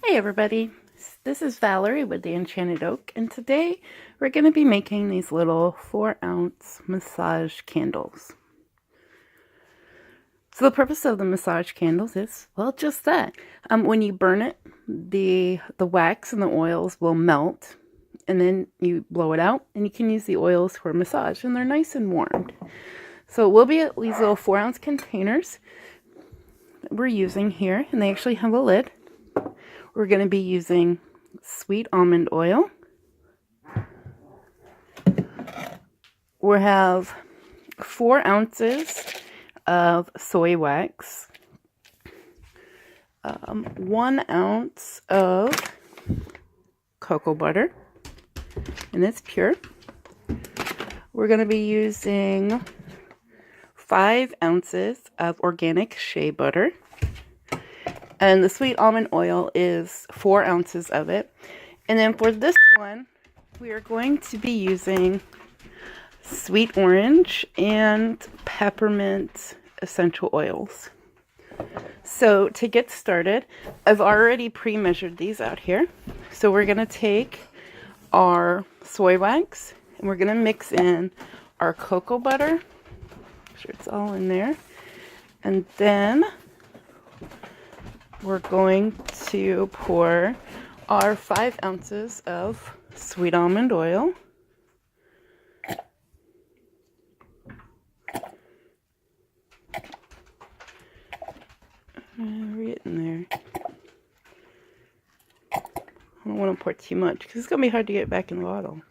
Hey everybody, this is Valerie with the Enchanted Oak, and today we're going to be making these little 4-ounce massage candles. So the purpose of the massage candles is, well, just that. When you burn it, the wax and the oils will melt, and then you blow it out, and you can use the oils for massage, and they're nice and warmed. So it will be these little 4-ounce containers that we're using here, and they actually have a lid. We're going to be using sweet almond oil. We have 4 ounces of soy wax, 1 ounce of cocoa butter, and it's pure. We're going to be using 5 ounces of organic shea butter. And the sweet almond oil is 4 ounces of it. And then for this one, we are going to be using sweet orange and peppermint essential oils. So to get started, I've already pre-measured these out here. So we're going to take our soy wax and we're going to mix in our cocoa butter. Make sure it's all in there. And then we're going to pour our 5 ounces of sweet almond oil. We're getting there. I don't want to pour too much because it's going to be hard to get back in the bottle.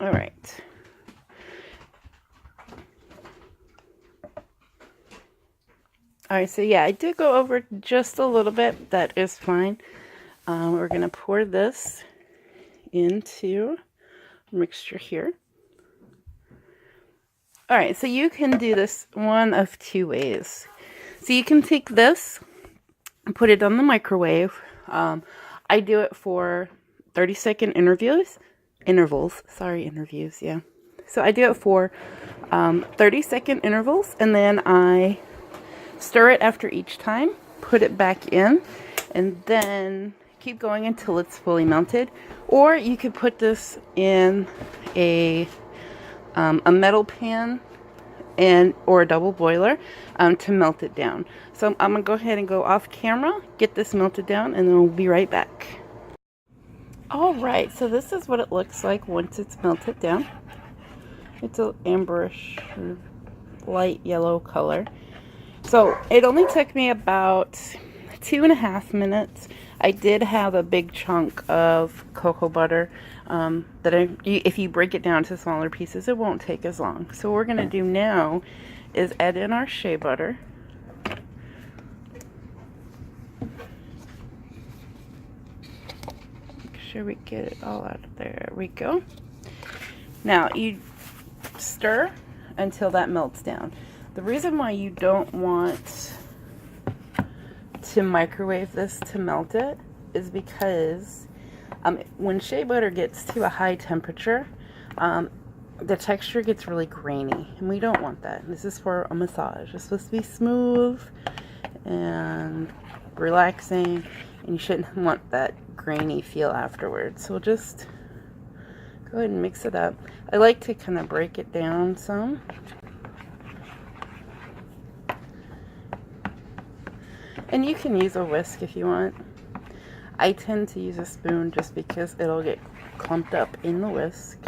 All right. Alright, so yeah, I did go over just a little bit. That is fine. We're going to pour this into a mixture here. Alright, so you can do this one of 2 ways. So you can take this and put it on the microwave. I do it for 30-second intervals, yeah. So I do it for 30-second intervals, and then I stir it after each time, put it back in, and then keep going until it's fully melted. Or you could put this in a metal pan or a double boiler to melt it down. So I'm going to go ahead and go off camera, get this melted down, and then we'll be right back. Alright, so this is what it looks like once it's melted down. It's an amberish, light yellow color. So it only took me about 2.5 minutes. I did have a big chunk of cocoa butter if you break it down to smaller pieces, it won't take as long. So what we're going to do now is add in our shea butter. Make sure we get it all out of there. There we go. Now you stir until that melts down. The reason why you don't want to microwave this to melt it is because when shea butter gets to a high temperature, the texture gets really grainy, and we don't want that. This is for a massage. It's supposed to be smooth and relaxing, and you shouldn't want that grainy feel afterwards. So we'll just go ahead and mix it up. I like to kind of break it down some. And you can use a whisk if you want. I tend to use a spoon just because it'll get clumped up in the whisk.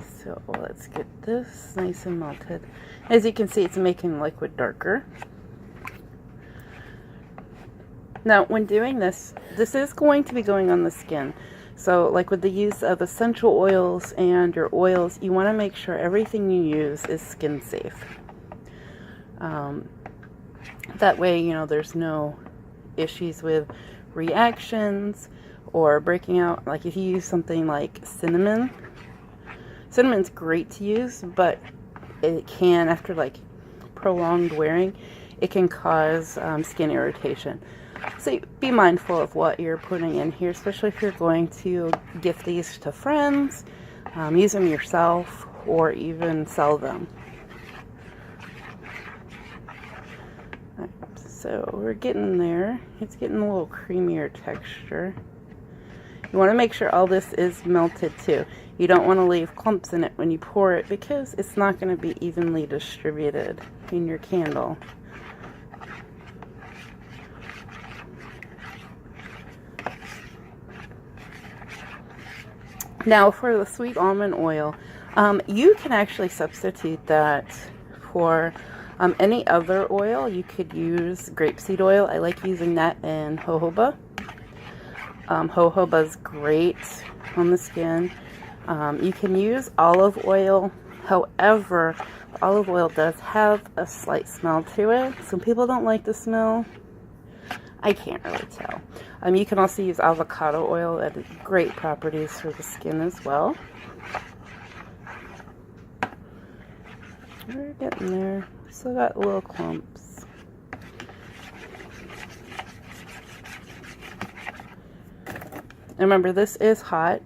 So let's get this nice and melted. As you can see, it's making liquid darker. Now, when doing this, this is going to be going on the skin. So like with the use of essential oils and your oils, you want to make sure everything you use is skin safe. That way, you know, there's no issues with reactions or breaking out. Like if you use something like cinnamon's great to use, but it can, after like prolonged wearing, it can cause skin irritation. So be mindful of what you're putting in here, especially if you're going to gift these to friends, use them yourself, or even sell them. So we're getting there. It's getting a little creamier texture. You want to make sure all this is melted too. You don't want to leave clumps in it when you pour it because it's not going to be evenly distributed in your candle. Now for the sweet almond oil, you can actually substitute that for any other oil. You could use grapeseed oil. I like using that in jojoba. Jojoba is great on the skin. You can use olive oil. However, olive oil does have a slight smell to it. Some people don't like the smell. I can't really tell. You can also use avocado oil. That has great properties for the skin as well. We're getting there. Still got little clumps. And remember, this is hot,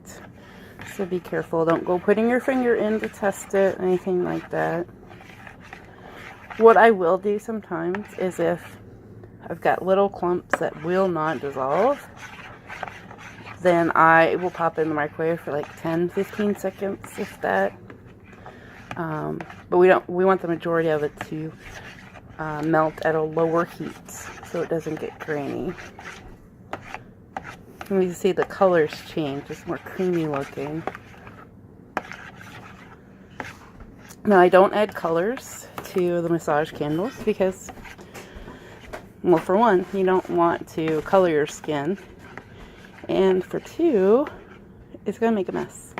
so be careful. Don't go putting your finger in to test it, anything like that. What I will do sometimes is if I've got little clumps that will not dissolve, then I will pop in the microwave for like 10-15 seconds, if that. But we want the majority of it to melt at a lower heat so it doesn't get grainy. And you can see the colors change. It's more creamy looking. Now I don't add colors to the massage candles because, well, for one, you don't want to color your skin. And for two, it's going to make a mess.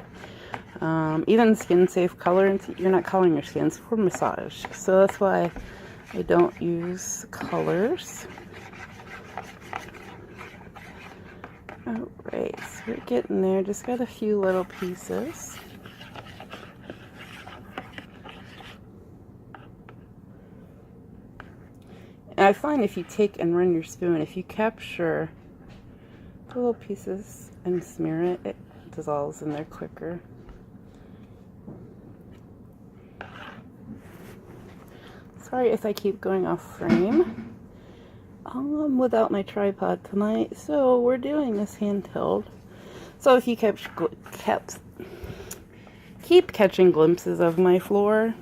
Even skin safe colorant, you're not coloring your skin, it's for massage. So that's why I don't use colors. Alright, so we're getting there. Just got a few little pieces. And I find if you take and run your spoon, if you capture the little pieces and smear it, it dissolves in there quicker. Sorry if I keep going off frame. I'm without my tripod tonight, so we're doing this handheld. So if you keep catching glimpses of my floor,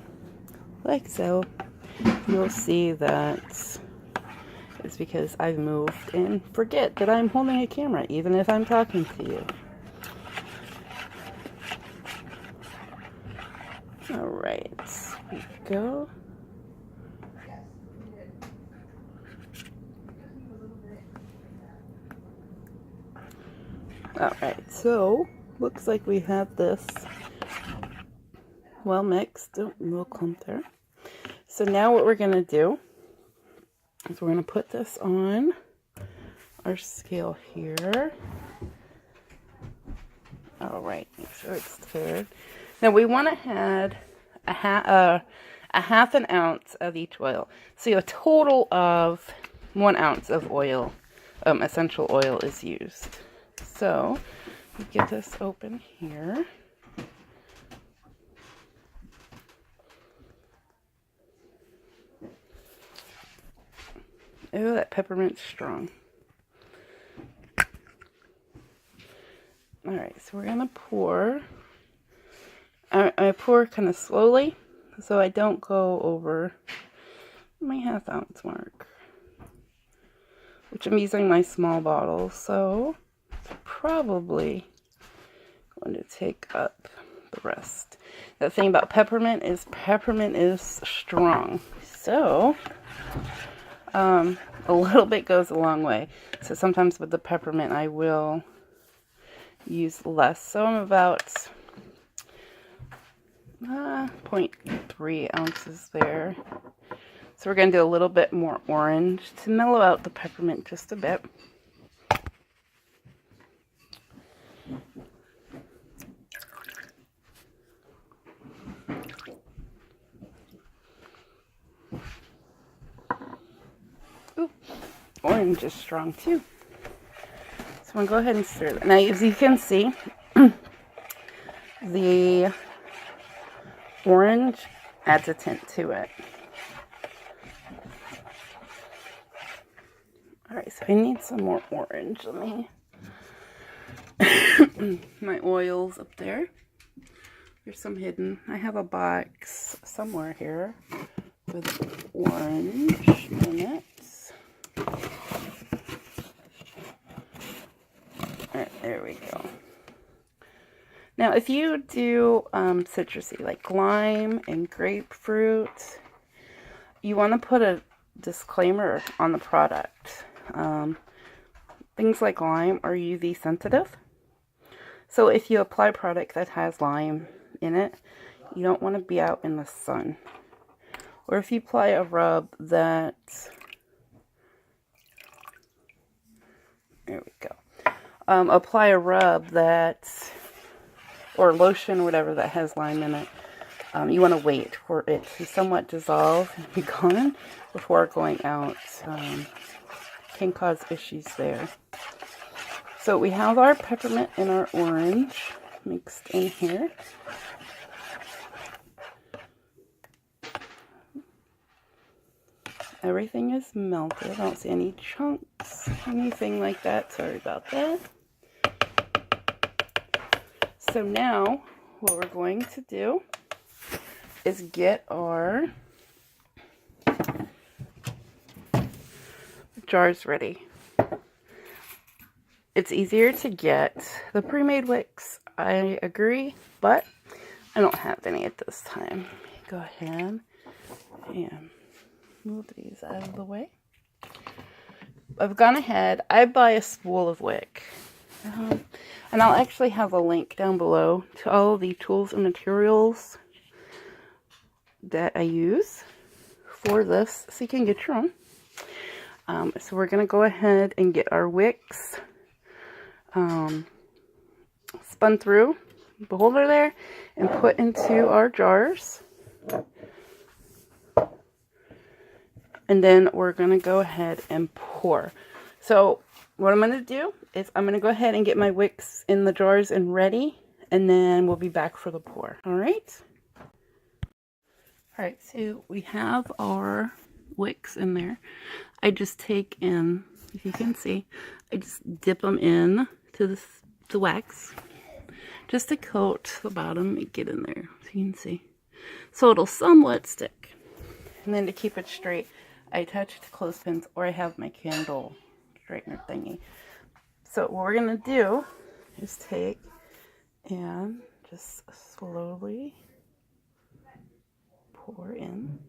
like so, you'll see that it's because I've moved and forget that I'm holding a camera, even if I'm talking to you. Alright, here we go. Alright, so looks like we have this well mixed. Oh, a little clump there. So now what we're going to do is we're going to put this on our scale here. Alright, make sure it's stirred. Now we want to add a half an ounce of each oil. So a total of 1 ounce of oil, essential oil is used. So, we get this open here. Oh, that peppermint's strong. Alright, so we're going to pour. I pour kind of slowly, so I don't go over my ½ ounce mark. Which I'm using my small bottle, so probably going to take up the rest. The thing about peppermint is strong, so a little bit goes a long way. So sometimes with the peppermint I will use less. So I'm about 0.3 ounces there. So we're going to do a little bit more orange to mellow out the peppermint just a bit. Ooh, orange is strong too. So I'm going to go ahead and stir that. Now, as you can see, the orange adds a tint to it. Alright, so I need some more orange. Let me... my oils up there. There's some hidden. I have a box somewhere here with orange in it. Alright, there we go. Now, if you do citrusy, like lime and grapefruit, you want to put a disclaimer on the product. Things like lime are UV sensitive. So if you apply a product that has lime in it, you don't want to be out in the sun. Or if you apply a rub that... There we go. Apply a rub that... or lotion, whatever, that has lime in it. You want to wait for it to somewhat dissolve and be gone before going out. Can cause issues there. So we have our peppermint and our orange mixed in here. Everything is melted. I don't see any chunks, anything like that. Sorry about that. So now what we're going to do is get our jars ready. It's easier to get the pre-made wicks, I agree, but I don't have any at this time. Go ahead and move these out of the way. I've gone ahead, I buy a spool of wick. And I'll actually have a link down below to all of the tools and materials that I use for this, so you can get your own. So we're going to go ahead and get our wicks spun through the holder there and put into our jars. And then we're going to go ahead and pour. So what I'm going to do is I'm going to go ahead and get my wicks in the jars and ready, and then we'll be back for the pour. All right. All right, so we have our wicks in there. I just take in, if you can see, I just dip them in to the wax just to coat the bottom and get in there, so you can see. So it'll somewhat stick. And then to keep it straight, I attach it to clothespins, or I have my candle straightener thingy. So what we're going to do is take and just slowly pour in.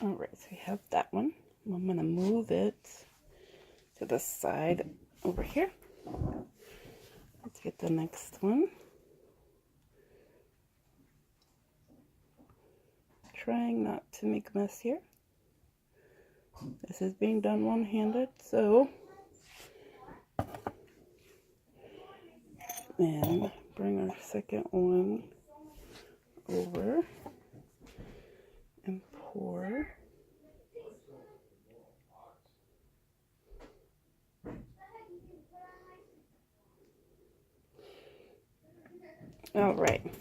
Alright, so we have that one. I'm going to move it to the side over here. Let's get the next one. Trying not to make a mess here. This is being done one-handed, so and bring our second one over and pour. All right.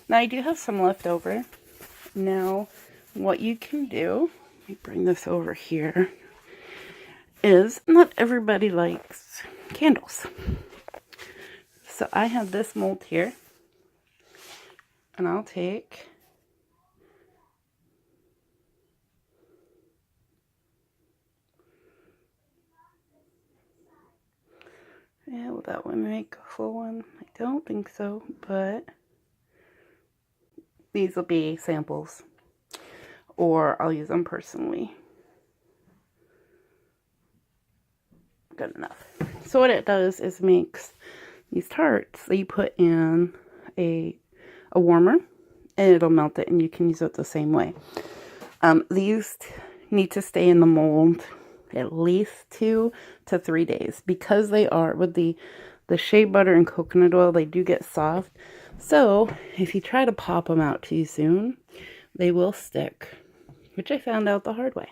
Now I do have some left over. Now what you can do, let me bring this over here, is not everybody likes candles. So I have this mold here, and I'll take will that one make a full one? I don't think so, but these will be samples, or I'll use them personally. Good enough. So what it does is makes these tarts that you put in a warmer, and it'll melt it, and you can use it the same way. These need to stay in the mold at least 2 to 3 days, because they are, with the shea butter and coconut oil, they do get soft. So if you try to pop them out too soon, they will stick, which I found out the hard way.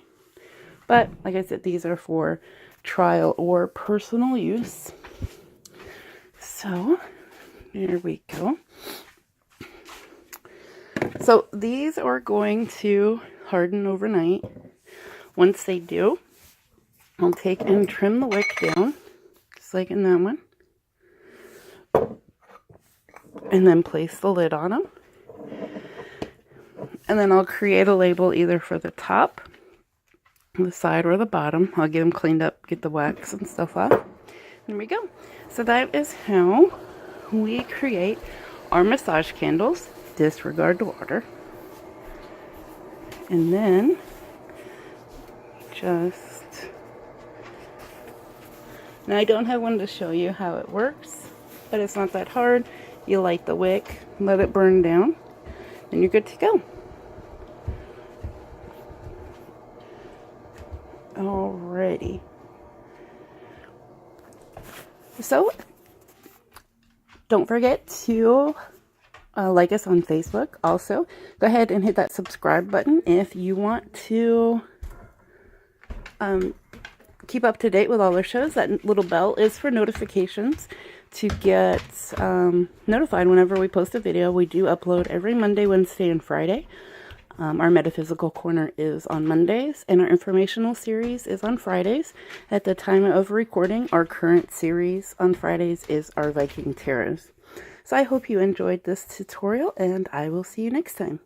But like I said, these are for trial or personal use. So here we go. So these are going to harden overnight. Once they do, I'll take and trim the wick down, just like in that one. And then place the lid on them. And then I'll create a label either for the top, the side, or the bottom. I'll get them cleaned up, get the wax and stuff off. There we go. So that is how we create our massage candles. Disregard the water. And then now I don't have one to show you how it works, but it's not that hard. You light the wick, let it burn down, and you're good to go. Alrighty. So don't forget to like us on Facebook. Also, go ahead and hit that subscribe button if you want to keep up to date with all our shows. That little bell is for notifications to get notified whenever we post a video. We do upload every Monday, Wednesday, and Friday. Our Metaphysical Corner is on Mondays, and our informational series is on Fridays. At the time of recording, our current series on Fridays is our Viking Tarots. So I hope you enjoyed this tutorial, and I will see you next time.